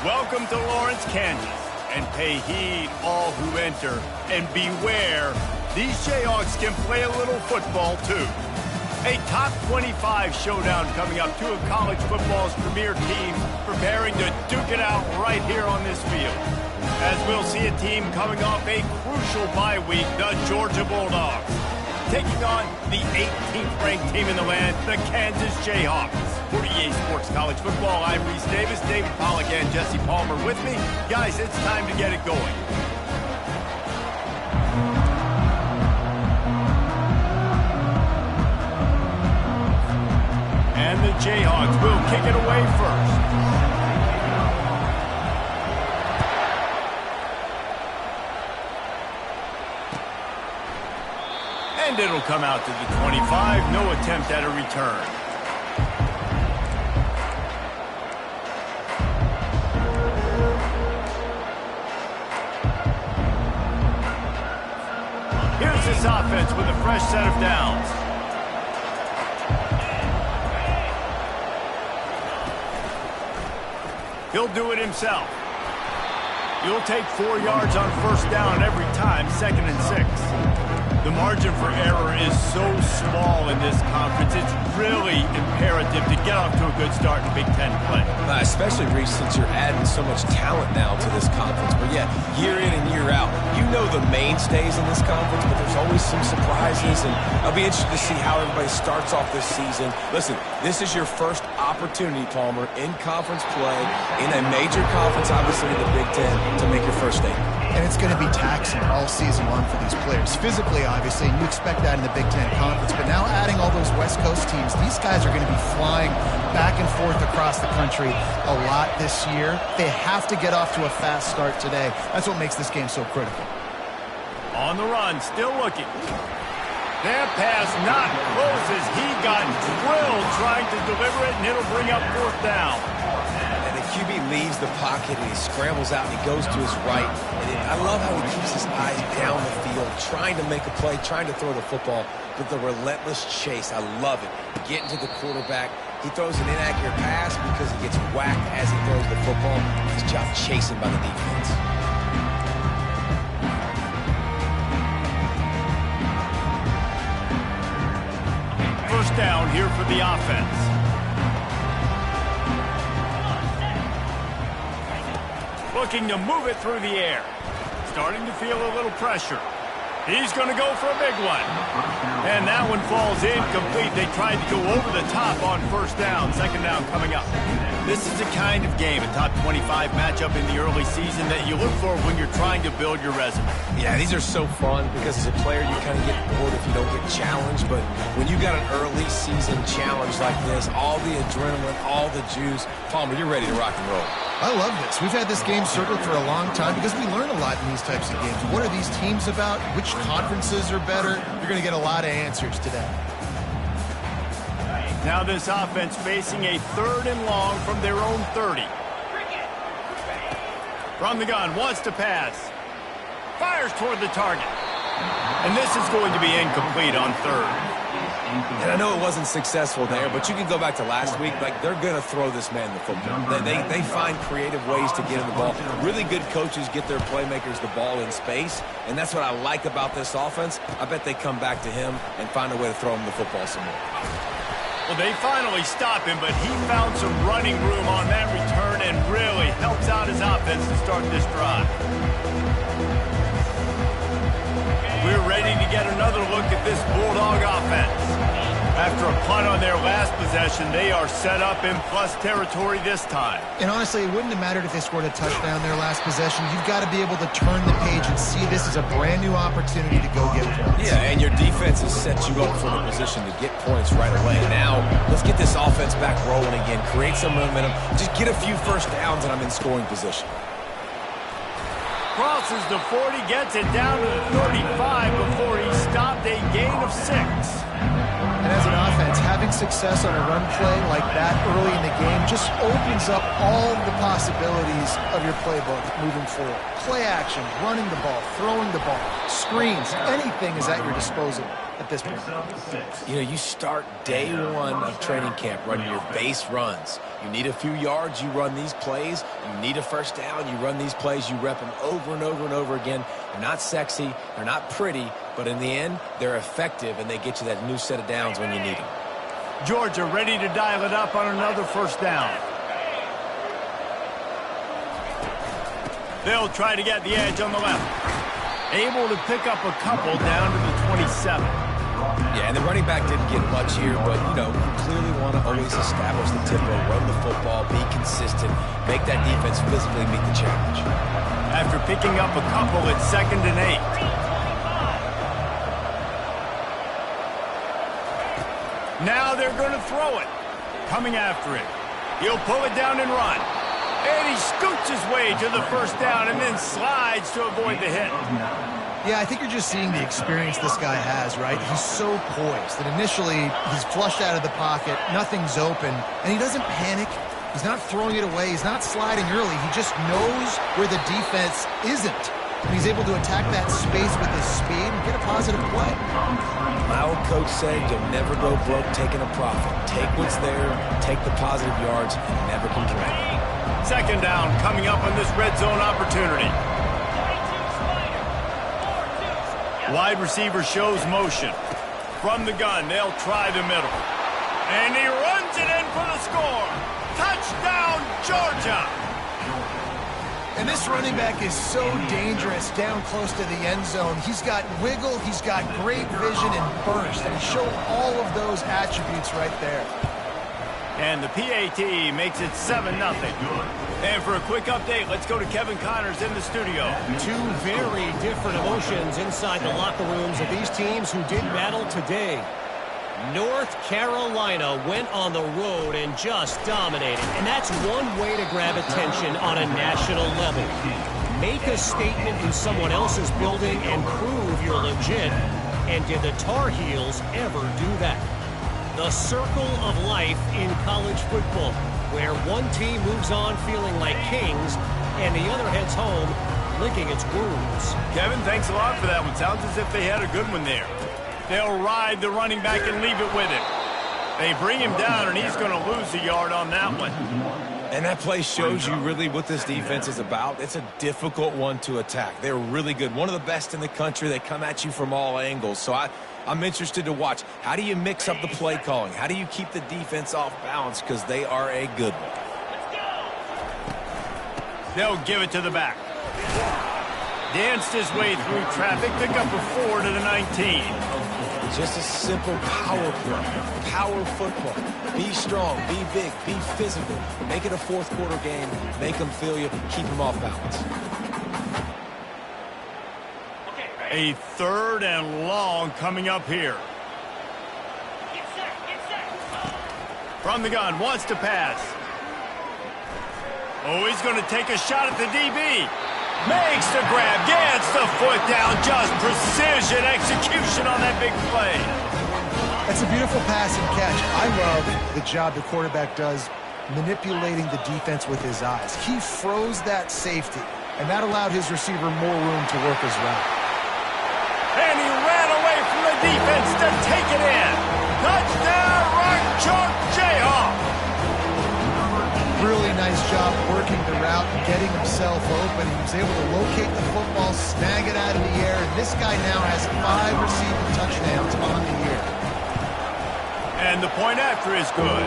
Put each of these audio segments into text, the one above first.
Welcome to Lawrence, Kansas, and pay heed all who enter, and beware, these Jayhawks can play a little football too. A top 25 showdown coming up, two of college football's premier teams preparing to duke it out right here on this field. As we'll see a team coming off a crucial bye week, the Georgia Bulldogs, taking on the 18th ranked team in the land, the Kansas Jayhawks. For EA Sports College Football, I'm Reese Davis, David Pollack, and Jesse Palmer with me. Guys, it's time to get it going. And the Jayhawks will kick it away first. And it'll come out to the 25. No attempt at a return. Here's this offense with a fresh set of downs. He'll do it himself. You'll take 4 yards on first down every time, 2nd and 6. The margin for error is so small in this conference, it's really imperative to get off to a good start in Big Ten play. Especially, Reese, since you're adding so much talent now to this conference. But yeah, year in and year out, you know the mainstays in this conference, but there's always some surprises, and I'll be interested to see how everybody starts off this season. Listen, this is your first opportunity, Palmer, in conference play, in a major conference, obviously in the Big Ten, to make your first statement. And it's going to be taxing all season long for these players. Physically, obviously, and you expect that in the Big Ten Conference. But now adding all those West Coast teams, these guys are going to be flying back and forth across the country a lot this year. They have to get off to a fast start today. That's what makes this game so critical. On the run, still looking. That pass not close as he got drilled trying to deliver it, and it'll bring up 4th down. QB leaves the pocket and he scrambles out and he goes to his right. And I love how he keeps his eyes down the field, trying to make a play, trying to throw the football, but the relentless chase, I love it. Getting to the quarterback, he throws an inaccurate pass because he gets whacked as he throws the football. His job chasing by the defense. First down here for the offense. Looking to move it through the air. Starting to feel a little pressure. He's going to go for a big one. And that one falls incomplete. They tried to go over the top on first down. 2nd down coming up. This is the kind of game, a top 25 matchup in the early season, that you look for when you're trying to build your resume. Yeah, these are so fun because as a player you kind of get bored if you don't get challenged. But when you got an early season challenge like this, all the adrenaline, all the juice, Palmer, you're ready to rock and roll. I love this. We've had this game circled for a long time because we learn a lot in these types of games. What are these teams about? Which conferences are better? You're going to get a lot of answers today. Now this offense facing a 3rd and long from their own 30. From the gun, wants to pass. Fires toward the target. And this is going to be incomplete on 3rd. And I know it wasn't successful there, but you can go back to last week. Like, they're going to throw this man the football. They find creative ways to get him the ball. Really good coaches get their playmakers the ball in space, and that's what I like about this offense. I bet they come back to him and find a way to throw him the football some more. Well, they finally stop him, but he found some running room on that return and really helps out his offense to start this drive. We're ready to get another look at this Bulldog offense. After a punt on their last possession, they are set up in plus territory this time. And honestly, it wouldn't have mattered if they scored a touchdown their last possession. You've got to be able to turn the page and see this as a brand new opportunity to go get points. Yeah, and your defense has set you up for the position to get points right away. Now, let's get this offense back rolling again, create some momentum, just get a few first downs, and I'm in scoring position. Crosses the 40, gets it down to the 35 before he stopped, a gain of 6. And as an offense, having success on a run play like that early in the game just opens up all the possibilities of your playbook moving forward. Play action, running the ball, throwing the ball, screens, anything is at your disposal at this point. You know, you start day one of training camp running your base runs. You need a few yards, you run these plays. You need a first down, you run these plays. You rep them over and over and over again. They're not sexy, they're not pretty, but in the end, they're effective, and they get you that new set of downs when you need them. Georgia ready to dial it up on another first down. They'll try to get the edge on the left. Able to pick up a couple down to the 27. Yeah, and the running back didn't get much here, but, you know, you clearly want to always establish the tempo, run the football, be consistent, make that defense physically meet the challenge. After picking up a couple, it's 2nd and 8. Now they're going to throw it. Coming after it. He'll pull it down and run. And he scoots his way to the first down and then slides to avoid the hit. Yeah, I think you're just seeing the experience this guy has, right? He's so poised that initially he's flushed out of the pocket, nothing's open, and he doesn't panic. He's not throwing it away. He's not sliding early. He just knows where the defense isn't. And he's able to attack that space with his speed and get a positive play. My old coach said you'll never go broke taking a profit. Take what's there, take the positive yards, and never complain. 2nd down coming up on this red zone opportunity. Wide receiver shows motion. From the gun, they'll try the middle. And he runs it in for the score. Touchdown, Georgia! And this running back is so dangerous down close to the end zone. He's got wiggle, he's got great vision and burst, and he showed all of those attributes right there. And the PAT makes it 7-0. And for a quick update, let's go to Kevin Connors in the studio. Two very different emotions inside the locker rooms of these teams who did battle today. North Carolina went on the road and just dominated. And that's one way to grab attention on a national level. Make a statement in someone else's building and prove you're legit. And did the Tar Heels ever do that? The circle of life in college football, where one team moves on feeling like kings and the other heads home licking its wounds. Kevin, thanks a lot for that one. Sounds as if they had a good one there. They'll ride the running back and leave it with him. They bring him down, and he's going to lose a yard on that one. And that play shows you really what this defense is about. It's a difficult one to attack. They're really good. One of the best in the country. They come at you from all angles. So I'm interested to watch. How do you mix up the play calling? How do you keep the defense off balance? Because they are a good one. They'll give it to the back. Danced his way through traffic. Pick up a 4 to the 19. Just a simple power play. Power football. Be strong, be big, be physical. Make it a fourth quarter game. Make them feel you. Keep them off balance. A 3rd and long coming up here. From the gun, wants to pass. Oh, he's going to take a shot at the DB. Makes the grab, gets the foot down. Just precision execution on that big play. That's a beautiful pass and catch. I love the job the quarterback does manipulating the defense with his eyes. He froze that safety, and that allowed his receiver more room to work his route. And he ran away from the defense to take it in. Touchdown, Rock Chalk Jayhawk. Really nice job working the route and getting himself open. He was able to locate the football, snag it out of the air, and this guy now has 5 receiving touchdowns on the year. And the point after is good.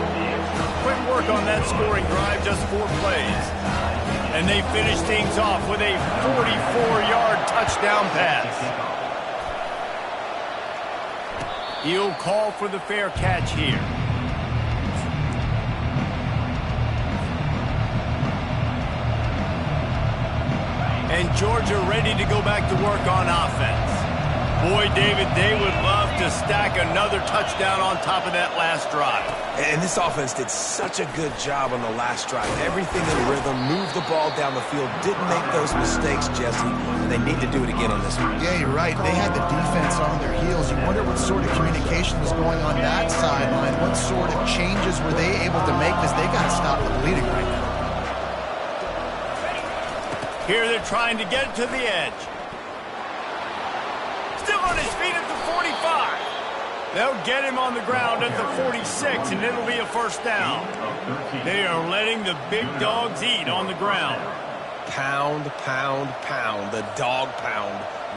Quick work on that scoring drive, just 4 plays. And they finish things off with a 44-yard touchdown pass. He'll call for the fair catch here. And Georgia ready to go back to work on offense. Boy, David, they would love to stack another touchdown on top of that last drive. And this offense did such a good job on the last drive. Everything in rhythm, moved the ball down the field, didn't make those mistakes, Jesse, and they need to do it again on this one. Yeah, you're right. They had the defense on their heels. You wonder what sort of communication was going on that sideline. What sort of changes were they able to make, because they got to stop the bleeding right now. Here they're trying to get it to the edge. Still on his feet at the 45. They'll get him on the ground at the 46, and it'll be a first down. They are letting the big dogs eat on the ground. Pound, pound, pound, the dog pound.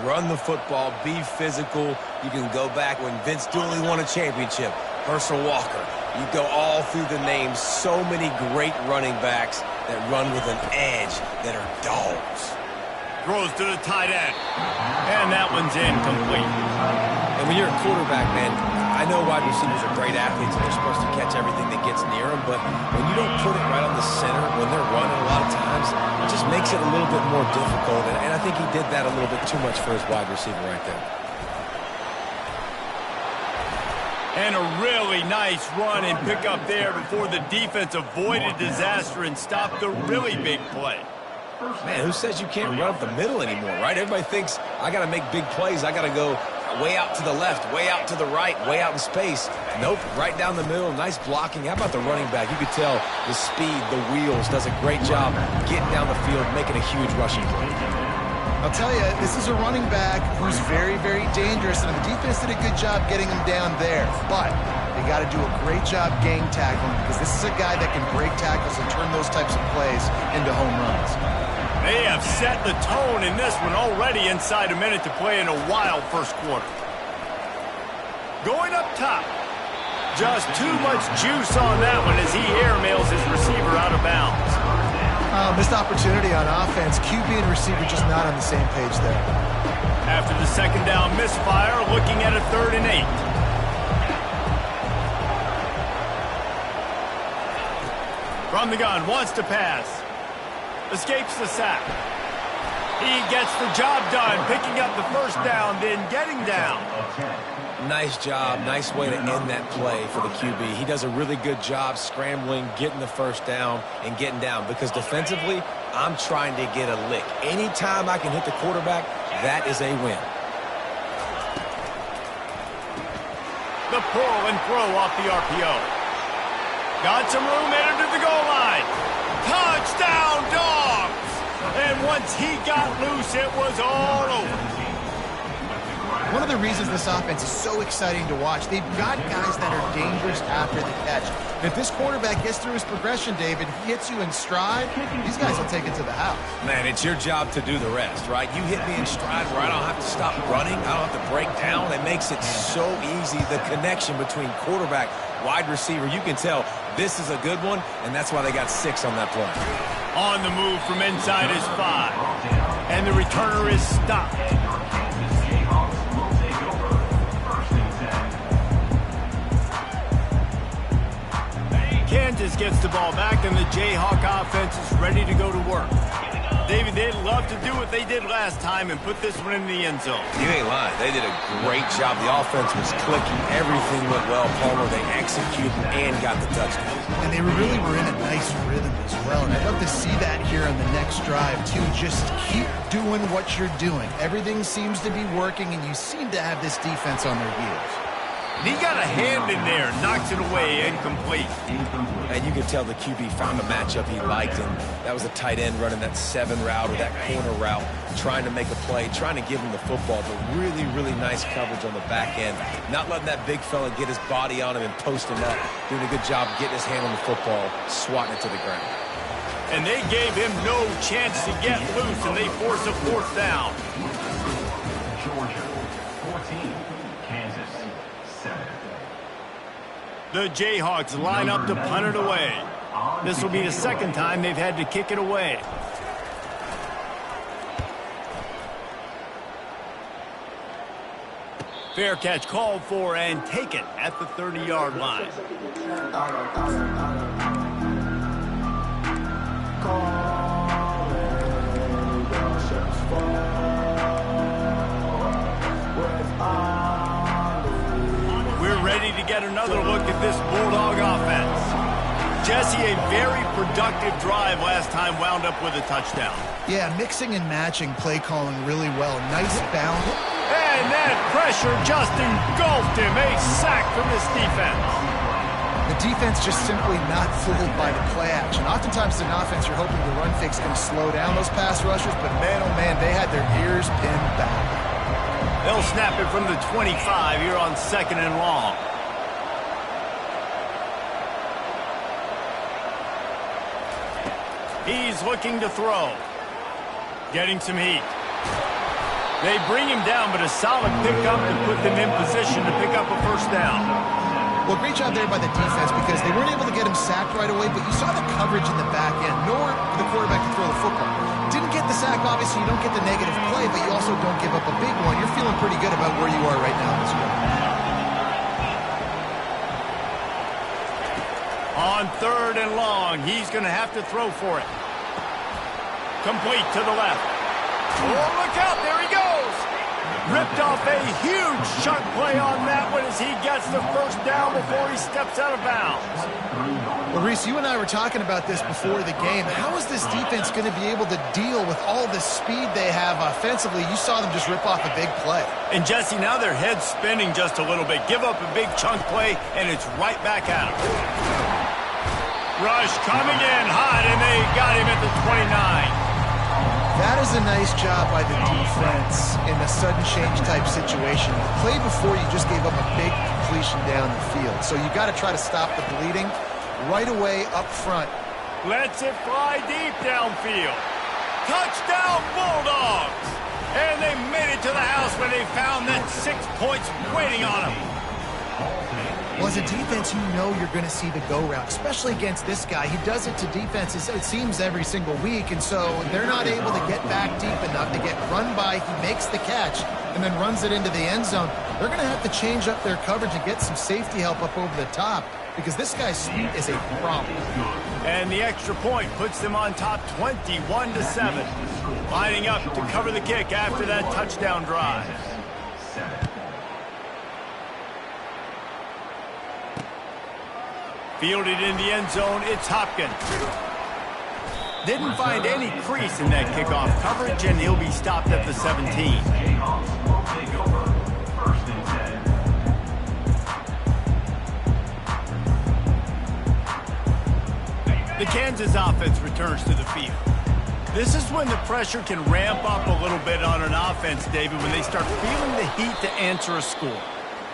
Run the football, be physical. You can go back when Vince Dooley won a championship. Herschel Walker. You go all through the names. So many great running backs that run with an edge that are dogs. Throws to the tight end. And that one's incomplete. And when you're a quarterback, man, I know wide receivers are great athletes and they're supposed to catch everything that gets near them, but when you don't put it right on the center, when they're running a lot of times, it just makes it a little bit more difficult. And I think he did that a little bit too much for his wide receiver right there. And a really nice run and pick up there before the defense avoided disaster and stopped the really big play. Man, who says you can't run up the middle anymore, right? Everybody thinks, I got to make big plays. I got to go way out to the left, way out to the right, way out in space. Nope, right down the middle. Nice blocking. How about the running back? You could tell the speed, the wheels, does a great job getting down the field, making a huge rushing play. I'll tell you, this is a running back who's very, very dangerous, and the defense did a good job getting him down there. But they got to do a great job gang tackling, because this is a guy that can break tackles and turn those types of plays into home runs. They have set the tone in this one already inside a minute to play in a wild first quarter. Going up top. Just too much juice on that one as he airmails his receiver out of bounds. Missed opportunity on offense. QB and receiver just not on the same page there. After the second down misfire, looking at a 3rd and 8. From the gun, wants to pass. Escapes the sack. He gets the job done, picking up the first down, then getting down. Nice job. Nice way to end that play for the QB. He does a really good job scrambling, getting the first down, and getting down. Because defensively, I'm trying to get a lick. Anytime I can hit the quarterback, that is a win. The pull and throw off the RPO. Got some room, entered to the goal line. Touchdown, Dogs! And once he got loose, it was all over. One of the reasons this offense is so exciting to watch, they've got guys that are dangerous after the catch. And if this quarterback gets through his progression, David, hits you in stride, these guys will take it to the house. Man, it's your job to do the rest, right? You hit me in stride where I don't have to stop running. I don't have to break down. It makes it so easy, the connection between quarterback, wide receiver. You can tell this is a good one, and that's why they got 6 on that play. On the move from inside his 5. And the returner is stopped. Kansas gets the ball back, and the Jayhawk offense is ready to go to work. David, they'd love to do what they did last time and put this one in the end zone. You ain't lying. They did a great job. The offense was clicking. Everything went well, Palmer. They executed and got the touchdown. And they really were in a nice rhythm as well. And I'd love to see that here on the next drive, too. Just keep doing what you're doing. Everything seems to be working, and you seem to have this defense on their heels. And he got a hand in there, knocks it away, incomplete. And you could tell the QB found a matchup he liked, and that was a tight end running that 7 route or that corner route, trying to make a play, trying to give him the football, but really, really nice coverage on the back end. Not letting that big fella get his body on him and post him up. Doing a good job getting his hand on the football, swatting it to the ground. And they gave him no chance to get loose, and they force a 4th down. Georgia, 14, Kansas, 7. The Jayhawks line up to punt it away. This will be the 2nd time they've had to kick it away. Fair catch called for and taken at the 30-yard line. this Bulldog offense. Jesse, a very productive drive last time wound up with a touchdown. Yeah, mixing and matching play calling really well. Nice bound. And that pressure just engulfed him. A sack from this defense. The defense just simply not fooled by the play action. Oftentimes in offense, you're hoping the run fake's going to slow down those pass rushers, but man, oh man, they had their ears pinned back. They'll snap it from the 25 here on 2nd and long. He's looking to throw. Getting some heat. They bring him down, but a solid pickup to put them in position to pick up a first down. Well, great job there by the defense because they weren't able to get him sacked right away, but you saw the coverage in the back end. Nowhere for the quarterback to throw the football. Didn't get the sack, obviously. You don't get the negative play, but you also don't give up a big one. You're feeling pretty good about where you are right now in this game. On 3rd and long, he's going to have to throw for it. Complete to the left. Oh, look out, there he goes. Ripped off a huge chunk play on that one as he gets the first down before he steps out of bounds. Well, Reese, you and I were talking about this before the game. How is this defense going to be able to deal with all the speed they have offensively? You saw them just rip off a big play. And Jesse, now their head's spinning just a little bit. Give up a big chunk play, and it's right back at him. Rush coming in hot, and they got him at the 29. That is a nice job by the defense in a sudden change type situation. The play before, you just gave up a big completion down the field. So you got to try to stop the bleeding right away up front. Lets it fly deep downfield. Touchdown Bulldogs! And they made it to the house when they found that 6 points waiting on them. Well, as a defense, you know you're going to see the go route, especially against this guy. He does it to defenses, it seems, every single week, and so they're not able to get back deep enough to get run by. He makes the catch and then runs it into the end zone. They're going to have to change up their coverage and get some safety help up over the top because this guy's speed is a problem. And the extra point puts them on top 21-7. Lining up to cover the kick after that touchdown drive. Fielded in the end zone, it's Hopkins. Didn't find any crease in that kickoff coverage, and he'll be stopped at the 17. The Kansas offense returns to the field. This is when the pressure can ramp up a little bit on an offense, David, when they start feeling the heat to answer a score.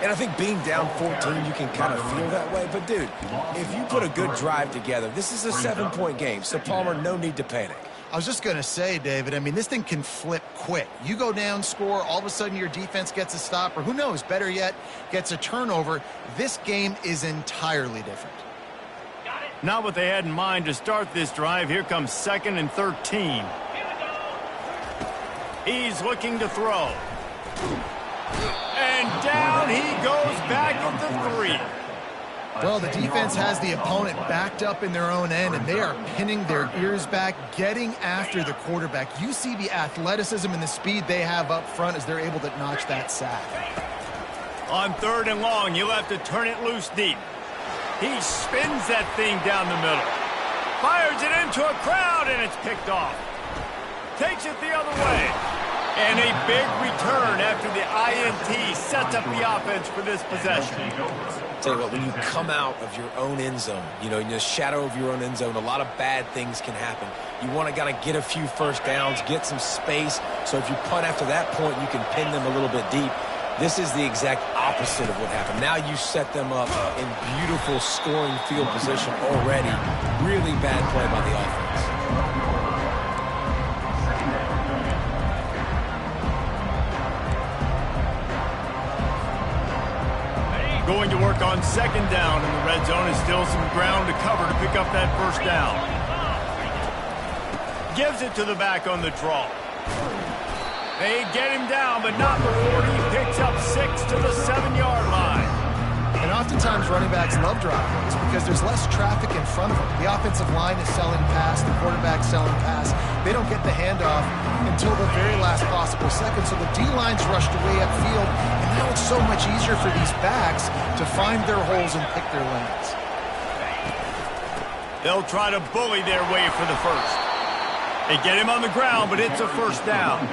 And I think being down 14, you can kind of feel that way. But, dude, if you put a good drive together, this is a 7-point game. So, Palmer, no need to panic. I was just going to say, David, I mean, this thing can flip quick. You go down, score, all of a sudden your defense gets a stop, or who knows, better yet, gets a turnover. This game is entirely different. Not what they had in mind to start this drive. Here comes 2nd and 13. He's looking to throw. And down he goes back at the 3. Well, the defense has the opponent backed up in their own end, and they are pinning their ears back, getting after the quarterback. You see the athleticism and the speed they have up front as they're able to notch that sack. On 3rd and long, you'll have to turn it loose deep. He spins that thing down the middle. Fires it into a crowd, and it's picked off. Takes it the other way. And a big return after the INT sets up the offense for this possession. Tell you what, when you come out of your own end zone, you know, in the shadow of your own end zone, a lot of bad things can happen. You want to kind of get a few first downs, get some space, so if you punt after that point, you can pin them a little bit deep. This is the exact opposite of what happened. Now you set them up in beautiful scoring field position already. Really bad play by the offense. Going to work on 2nd down in the red zone, and still some ground to cover to pick up that first down. Gives it to the back on the draw. They get him down, but not before he picks up 6 to the 7-yard line. And oftentimes running backs love drop plays because there's less traffic in front of them. The offensive line is selling pass, the quarterback's selling pass. They don't get the handoff until the very last possible second, so the D-line's rushed away upfield, and now it's so much easier for these backs to find their holes and pick their lanes. They'll try to bully their way for the first. They get him on the ground, but it's a first down.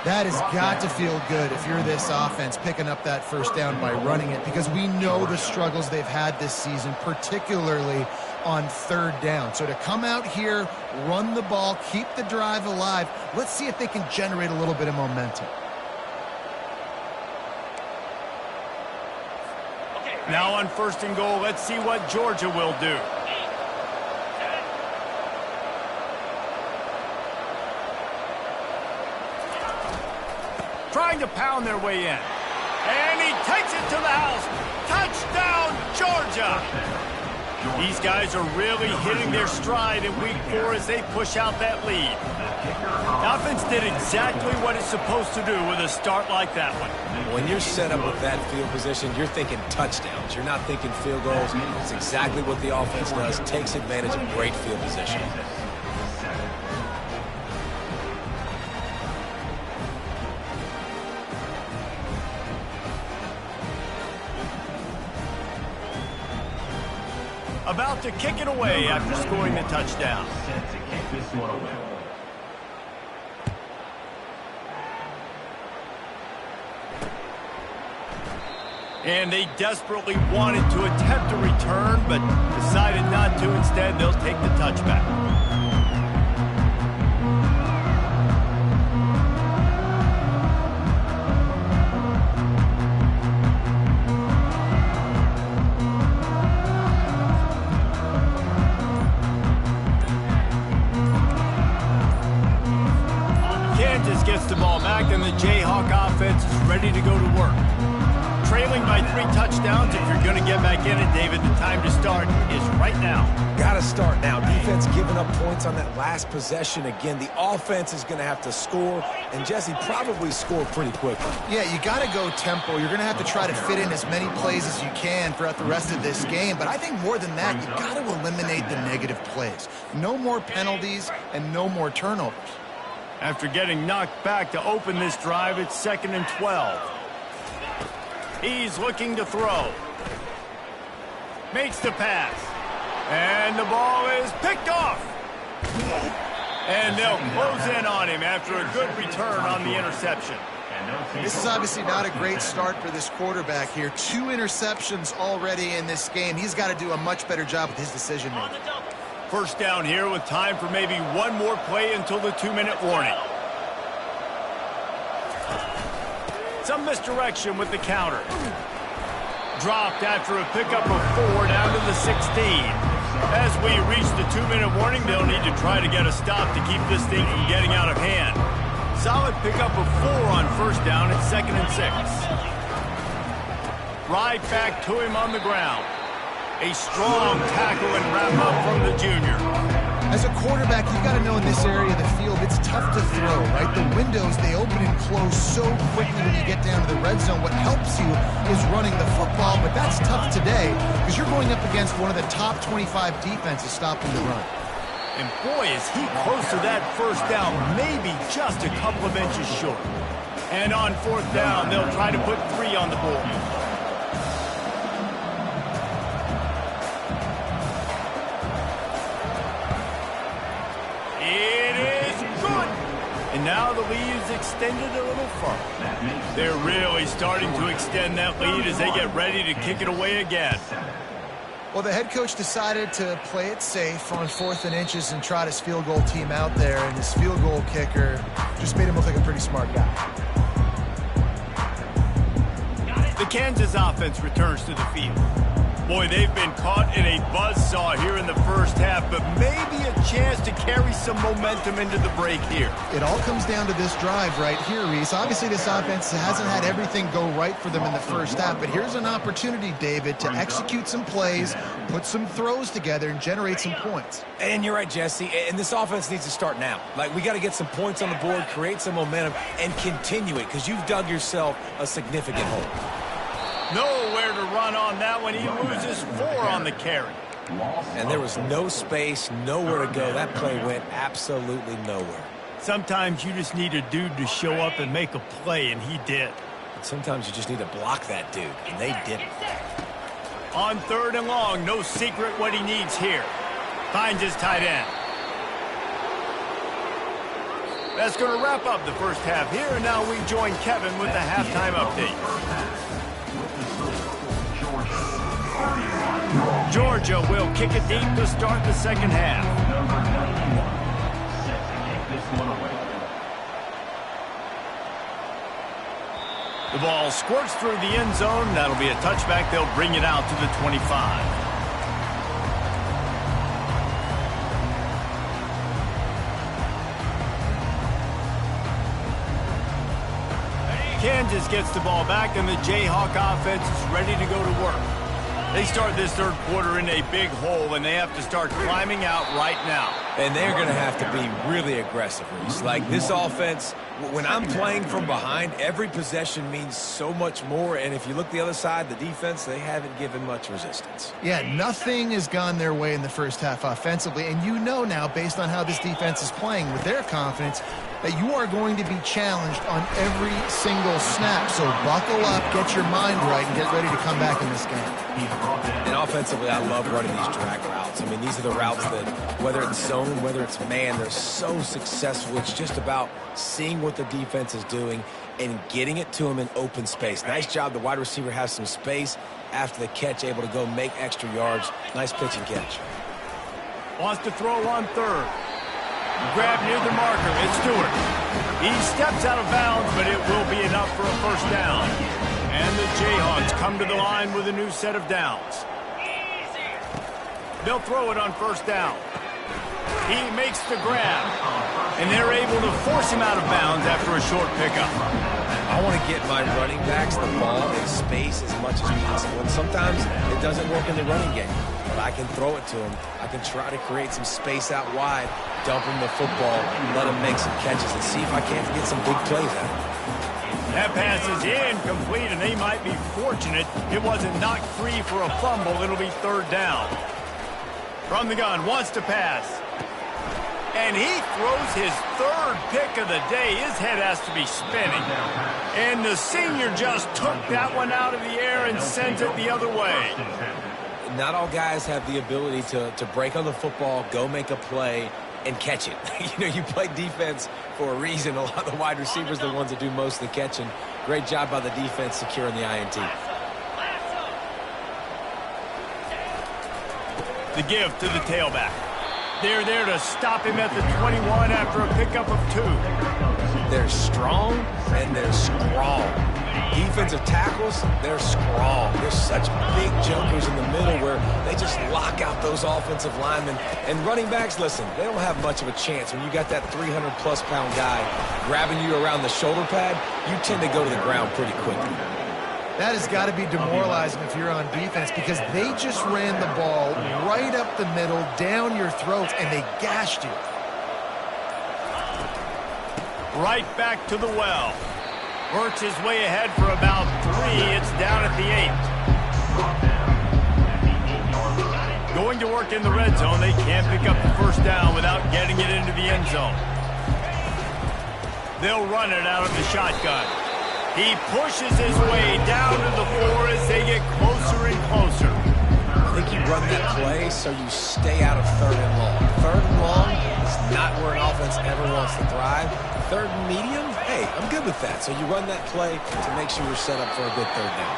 That has got to feel good if you're this offense picking up that first down by running it, because we know the struggles they've had this season, particularly on third down. So to come out here, run the ball, keep the drive alive, let's see if they can generate a little bit of momentum. Now on first and goal, let's see what Georgia will do. Trying to pound their way in. And he takes it to the house. Touchdown, Georgia! These guys are really hitting their stride in week 4 as they push out that lead. The offense did exactly what it's supposed to do with a start like that one. When you're set up with that field position, you're thinking touchdowns. You're not thinking field goals. It's exactly what the offense does. Takes advantage of great field position. About to kick it away after scoring the touchdown. Set to kick this one away. And they desperately wanted to attempt a return, but decided not to. Instead, they'll take the touchback. Kansas gets the ball back, and the Jayhawk offense is ready to go to work. Trailing by 3 touchdowns. If you're going to get back in it, David, the time to start is right now. Got to start now. Defense giving up points on that last possession. Again, the offense is going to have to score, and Jesse probably score pretty quickly. Yeah, you got to go tempo. You're going to have to try to fit in as many plays as you can throughout the rest of this game. But I think more than that, you got to eliminate the negative plays. No more penalties and no more turnovers. After getting knocked back to open this drive, it's 2nd and 12. He's looking to throw. Makes the pass. And the ball is picked off. And they'll close in on him after a good return on the interception. This is obviously not a great start for this quarterback here. 2 interceptions already in this game. He's got to do a much better job with his decision-making. First down here with time for maybe one more play until the 2-minute warning. Some misdirection with the counter. Dropped after a pickup of 4 down to the 16. As we reach the 2-minute warning, they'll need to try to get a stop to keep this thing from getting out of hand. Solid pickup of 4 on first down at 2nd and 6. Right back to him on the ground. A strong tackle and wrap up from the junior. As a quarterback, you got to know in this area of the field, it's tough to throw, right? The windows, they open and close so quickly when you get down to the red zone. What helps you is running the football, but that's tough today because you're going up against one of the top 25 defenses stopping the run. And boy, is he close to that first down, maybe just a couple of inches short. And on 4th down, they'll try to put 3 on the board. And now the lead is extended a little further. They're really starting to extend that lead as they get ready to kick it away again. Well, the head coach decided to play it safe on 4th and inches and trot his field goal team out there, and his field goal kicker just made him look like a pretty smart guy. The Kansas offense returns to the field. Boy, they've been caught in a buzzsaw here in the first half, but maybe a chance to carry some momentum into the break here. It all comes down to this drive right here, Reese. Obviously, this offense hasn't had everything go right for them in the first half, but here's an opportunity, David, to execute some plays, put some throws together, and generate some points. And you're right, Jesse, and this offense needs to start now. Like, we got to get some points on the board, create some momentum, and continue it, because you've dug yourself a significant hole. Nowhere to run on that one. He loses 4 on the carry. And there was no space, nowhere to go. That play went absolutely nowhere. Sometimes you just need a dude to show up and make a play, and he did. Sometimes you just need to block that dude, and they didn't. On 3rd and long, no secret what he needs here. Finds his tight end. That's going to wrap up the first half here, and now we join Kevin with the halftime update. Georgia will kick it deep to start the second half. Number 91, set to kick this one away. The ball squirts through the end zone. That'll be a touchback. They'll bring it out to the 25. Kansas gets the ball back, and the Jayhawk offense is ready to go to work. They start this third quarter in a big hole, and they have to start climbing out right now. And they're going to have to be really aggressive, Reese. Like, this offense, when I'm playing from behind, every possession means so much more. And if you look the other side, the defense, they haven't given much resistance. Yeah, nothing has gone their way in the first half offensively. And you know now, based on how this defense is playing with their confidence, that you are going to be challenged on every single snap. So buckle up, get your mind right, and get ready to come back in this game. And offensively, I love running these drag routes. I mean, these are the routes that, whether it's zone, whether it's man, they're so successful. It's just about seeing what the defense is doing and getting it to them in open space. Nice job. The wide receiver has some space after the catch, able to go make extra yards. Nice pitch and catch. Wants to throw on 3rd. Grab near the marker. It's Stewart. He steps out of bounds, but it will be enough for a first down. And the Jayhawks come to the line with a new set of downs. They'll throw it on first down. He makes the grab, and they're able to force him out of bounds after a short pickup. I want to get my running backs the ball in space as much as possible, and sometimes it doesn't work in the running game. But I can throw it to him. I can try to create some space out wide, dump him the football, let him make some catches, and see if I can't get some big plays out of him. That pass is incomplete, and they might be fortunate it wasn't knocked free for a fumble. It'll be 3rd down. From the gun, wants to pass. And he throws his 3rd pick of the day. His head has to be spinning. And the senior just took that one out of the air and sent it the other way. Not all guys have the ability to break on the football, go make a play, and catch it. You know, you play defense for a reason. A lot of the wide receivers are the ones that do most of the catching. Great job by the defense securing the INT. The give to the tailback. They're there to stop him at the 21 after a pickup of 2. They're strong and they're strong. Defensive tackles, they're strong. They're such big jumpers in the middle where they just lock out those offensive linemen. And running backs, listen, they don't have much of a chance. When you got that 300-plus pound guy grabbing you around the shoulder pad, you tend to go to the ground pretty quickly. That has got to be demoralizing if you're on defense, because they just ran the ball right up the middle, down your throats, and they gashed you. Right back to the well. Works his way ahead for about 3. It's down at the 8. Going to work in the red zone. They can't pick up the first down without getting it into the end zone. They'll run it out of the shotgun. He pushes his way down to the 4 as they get closer and closer. I think you run that play so you stay out of 3rd and long. 3rd and long is not where an offense ever wants to thrive. 3rd and medium, hey, I'm good with that. So you run that play to make sure you're set up for a good 3rd down.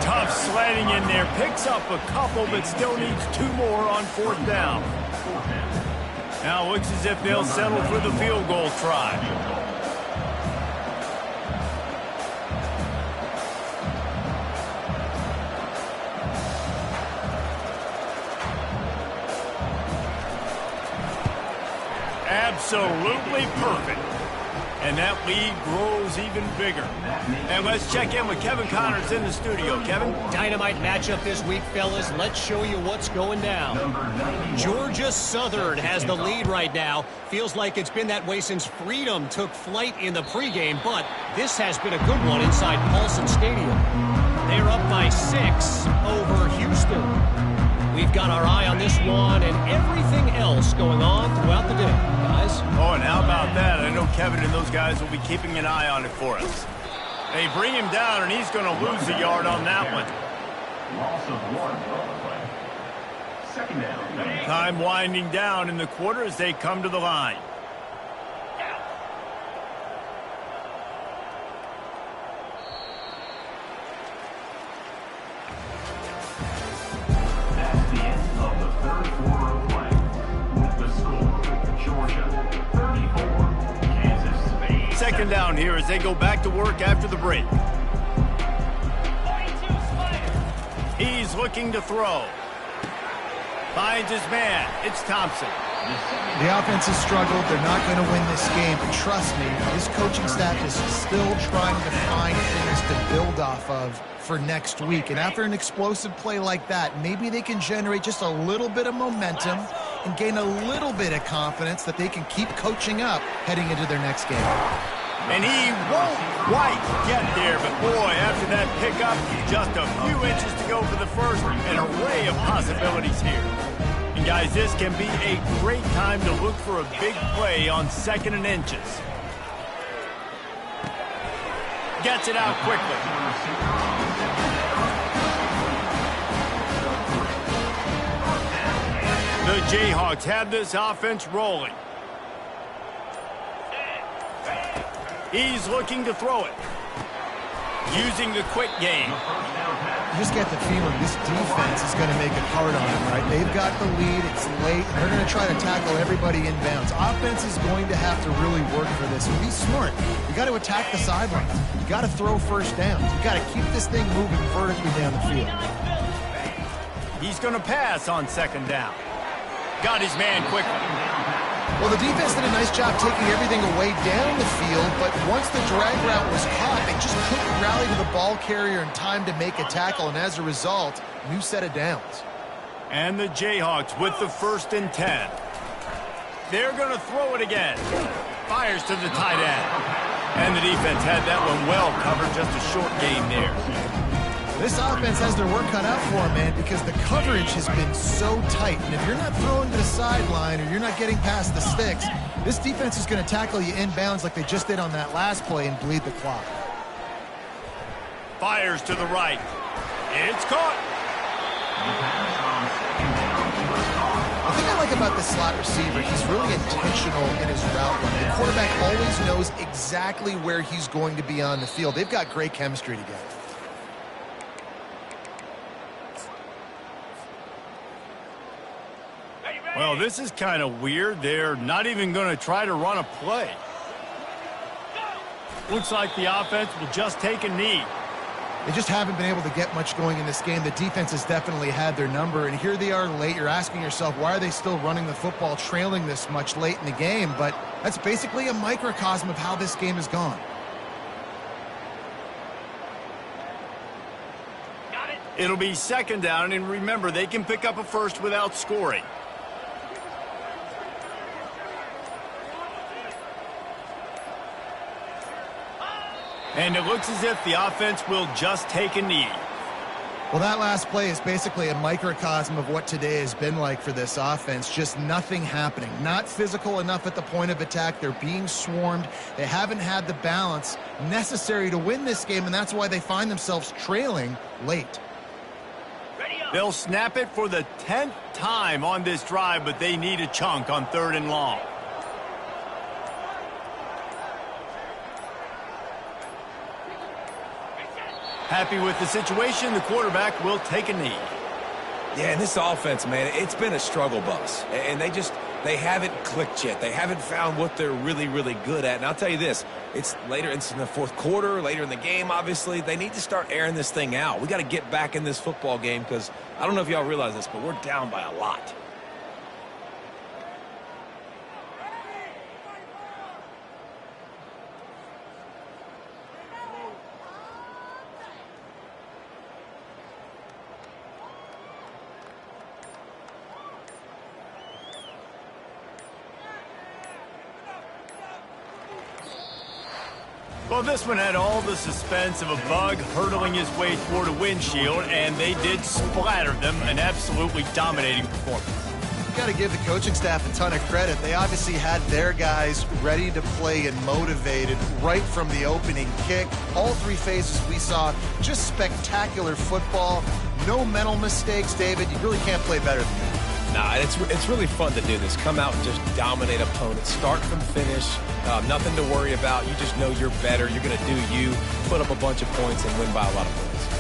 Tough sledding in there. Picks up a couple, but still needs 2 more on 4th down. Now it looks as if they'll settle for the field goal try. Absolutely perfect. And that lead grows even bigger. And let's check in with Kevin Connors in the studio. Kevin? Dynamite matchup this week, fellas. Let's show you what's going down. Georgia Southern has the lead right now. Feels like it's been that way since Freedom took flight in the pregame, but this has been a good one inside Paulson Stadium. They're up by 6 over Houston. We've got our eye on this one and everything else going on throughout the day, guys. Oh, and how about that? I know Kevin and those guys will be keeping an eye on it for us. They bring him down, and he's going to lose a yard on that one. Loss of 1 on the play. Second down. Time winding down in the quarter as they come to the line. That's the end of the third quarter of play. With the score, Georgia 34, Kansas 8. Second down here as they go back to work after the break. He's looking to throw. Finds his man. It's Thompson. The offense has struggled. They're not going to win this game. But trust me, this coaching staff is still trying to find things to build off of for next week. And after an explosive play like that, maybe they can generate just a little bit of momentum and gain a little bit of confidence that they can keep coaching up heading into their next game. And he won't quite get there, but boy, after that pickup, just a few inches to go for the first. An array of possibilities here. And guys, this can be a great time to look for a big play on 2nd and inches. Gets it out quickly. The Jayhawks have this offense rolling. He's looking to throw it. Using the quick game. You just get the feeling this defense is going to make it hard on them, right? They've got the lead. It's late. They're going to try to tackle everybody inbounds. Offense is going to have to really work for this. And be smart. You got to attack the sidelines. You got to throw first downs. You got to keep this thing moving vertically down the field. He's going to pass on 2nd down. Got his man quickly. Well, the defense did a nice job taking everything away down the field, but once the drag route was caught, they just couldn't rally to the ball carrier in time to make a tackle, and as a result, new set of downs. And the Jayhawks with the 1st and 10. They're going to throw it again. Fires to the tight end. And the defense had that one well covered, just a short game there. This offense has their work cut out for them, man, because the coverage has been so tight. And if you're not throwing to the sideline or you're not getting past the sticks, this defense is going to tackle you inbounds like they just did on that last play and bleed the clock. Fires to the right. It's caught. The thing I like about the slot receiver, he's really intentional in his route running. The quarterback always knows exactly where he's going to be on the field. They've got great chemistry together. Well, this is kind of weird. They're not even going to try to run a play. Looks like the offense will just take a knee. They just haven't been able to get much going in this game. The defense has definitely had their number, and here they are late. You're asking yourself, why are they still running the football trailing this much late in the game? But that's basically a microcosm of how this game has gone. It'll be 2nd down, and remember, they can pick up a first without scoring. And it looks as if the offense will just take a knee. Well, that last play is basically a microcosm of what today has been like for this offense. Just nothing happening. Not physical enough at the point of attack. They're being swarmed. They haven't had the balance necessary to win this game, and that's why they find themselves trailing late. They'll snap it for the 10th time on this drive, but they need a chunk on 3rd and long. Happy with the situation, the quarterback will take a knee. Yeah, and this offense, man, it's been a struggle bus. And they haven't clicked yet. They haven't found what they're really, really good at. And I'll tell you this, it's later, it's in the 4th quarter, later in the game, obviously. They need to start airing this thing out. We got to get back in this football game because I don't know if y'all realize this, but we're down by a lot. Well, this one had all the suspense of a bug hurtling his way toward a windshield, and they did splatter them, an absolutely dominating performance. You got to give the coaching staff a ton of credit. They obviously had their guys ready to play and motivated right from the opening kick. All three phases we saw just spectacular football. No mental mistakes, David. You really can't play better than that. Nah, it's really fun to do this. Come out and just dominate opponents. Start from finish. Nothing to worry about. You just know you're better. You're going to do you, put up a bunch of points, and win by a lot of points.